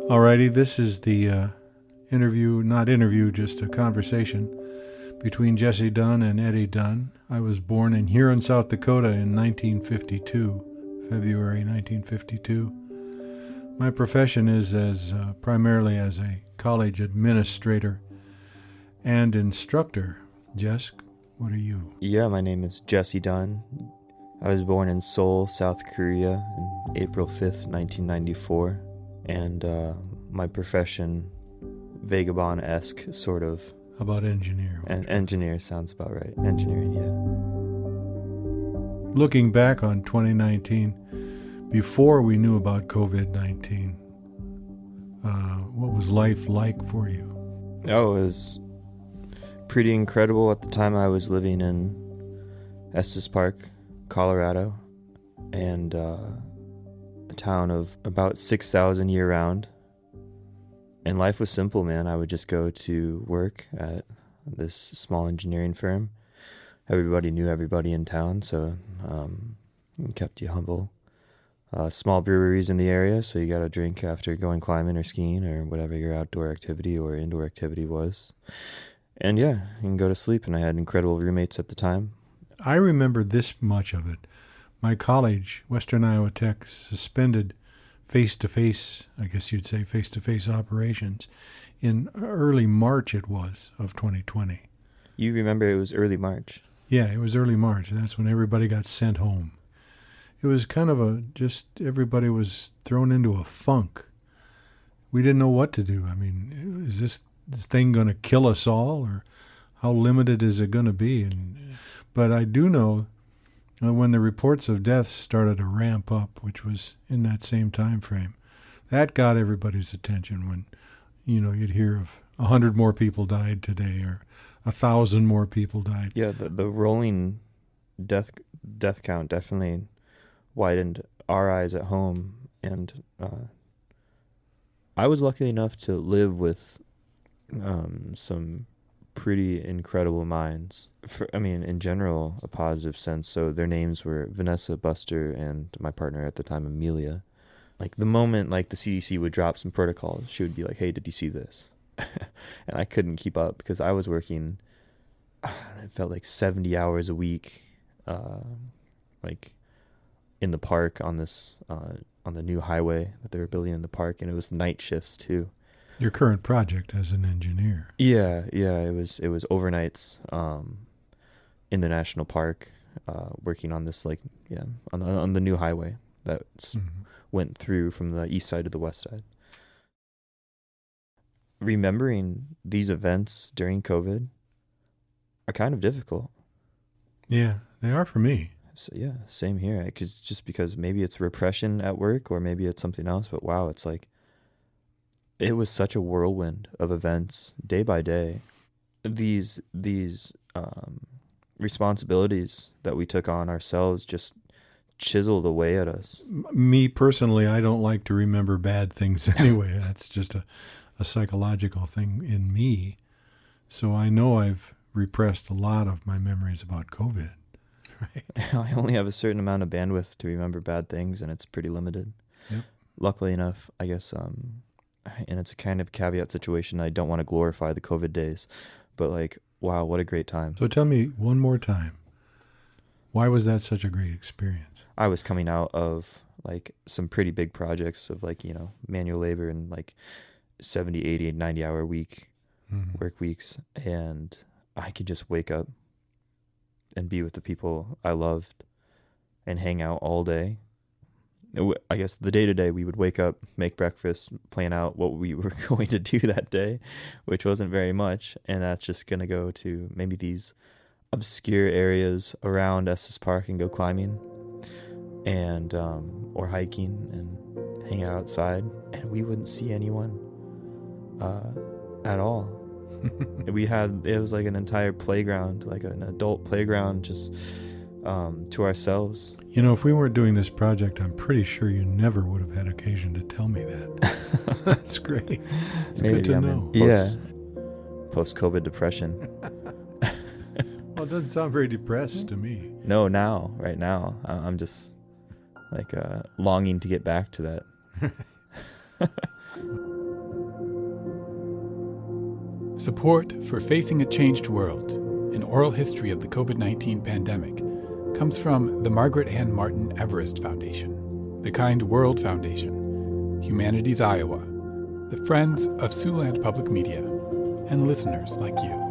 Alrighty, this is the just a conversation between Jesse Dunn and Eddie Dunn. I was born in Huron, South Dakota in 1952, February 1952. My profession is primarily as a college administrator and instructor. Jess, what are you? Yeah, my name is Jesse Dunn. I was born in Seoul, South Korea on April 5th, 1994. And my profession, vagabond-esque, sort of. How about engineer? Engineer sounds about right. Engineering, yeah. Looking back on 2019, before we knew about COVID-19, what was life like for you? Oh, it was pretty incredible. At the time, I was living in Estes Park, Colorado, and a town of about 6,000 year-round. And life was simple, man. I would just go to work at this small engineering firm. Everybody knew everybody in town, so it kept you humble. Small breweries in the area, so you got a drink after going climbing or skiing or whatever your outdoor activity or indoor activity was. And yeah, you can go to sleep, and I had incredible roommates at the time. I remember this much of it. My college, Western Iowa Tech, suspended face-to-face, I guess you'd say face-to-face operations in early March of 2020. You remember it was early March? Yeah, it was early March. That's when everybody got sent home. It was kind of everybody was thrown into a funk. We didn't know what to do. I mean, is this thing going to kill us all, or how limited is it going to be? But I do know when the reports of deaths started to ramp up, which was in that same time frame, that got everybody's attention when, you'd hear of 100 more people died today or 1,000 more people died. Yeah, the rolling death count definitely widened our eyes at home. And I was lucky enough to live with some pretty incredible minds. In general, a positive sense. So their names were Vanessa, Buster, and my partner at the time, Amelia. Like the moment the CDC would drop some protocols, she would be like, "Hey, did you see this?" And I couldn't keep up because I was working, it felt like 70 hours a week, in the park on this, on the new highway that they were building in the park. And it was night shifts too. Your current project as an engineer. Yeah, it was overnights in the national park, working on this on the new highway that went through from the east side to the west side. Remembering these events during COVID are kind of difficult. Yeah, they are for me. So, yeah, same here. Because maybe it's repression at work or maybe it's something else, but wow, it's like it was such a whirlwind of events day by day. These responsibilities that we took on ourselves just chiseled away at us. Me personally, I don't like to remember bad things anyway. That's just a psychological thing in me. So I know I've repressed a lot of my memories about COVID. Right? I only have a certain amount of bandwidth to remember bad things, and it's pretty limited. Yep. Luckily enough, I guess, and it's a kind of caveat situation. I don't want to glorify the COVID days, but wow, what a great time. So tell me one more time, why was that such a great experience? I was coming out of some pretty big projects of manual labor and 70, 80, 90 hour week work weeks. And I could just wake up and be with the people I loved and hang out all day. I guess the day-to-day, we would wake up, make breakfast, plan out what we were going to do that day, which wasn't very much. And that's just going to go to maybe these obscure areas around Estes Park and go climbing and or hiking and hang out outside. And we wouldn't see anyone at all. It was like an entire playground, like an adult playground, just to ourselves. If we weren't doing this project, I'm pretty sure you never would have had occasion to tell me that. That's great. It's Maybe, good to know. Post-COVID depression. Well, it doesn't sound very depressed to me. No, right now, I'm just longing to get back to that. Support for Facing a Changed World, an oral history of the COVID-19 pandemic, comes from the Margaret Ann Martin Everest Foundation, the Kind World Foundation, Humanities Iowa, the Friends of Siouxland Public Media, and listeners like you.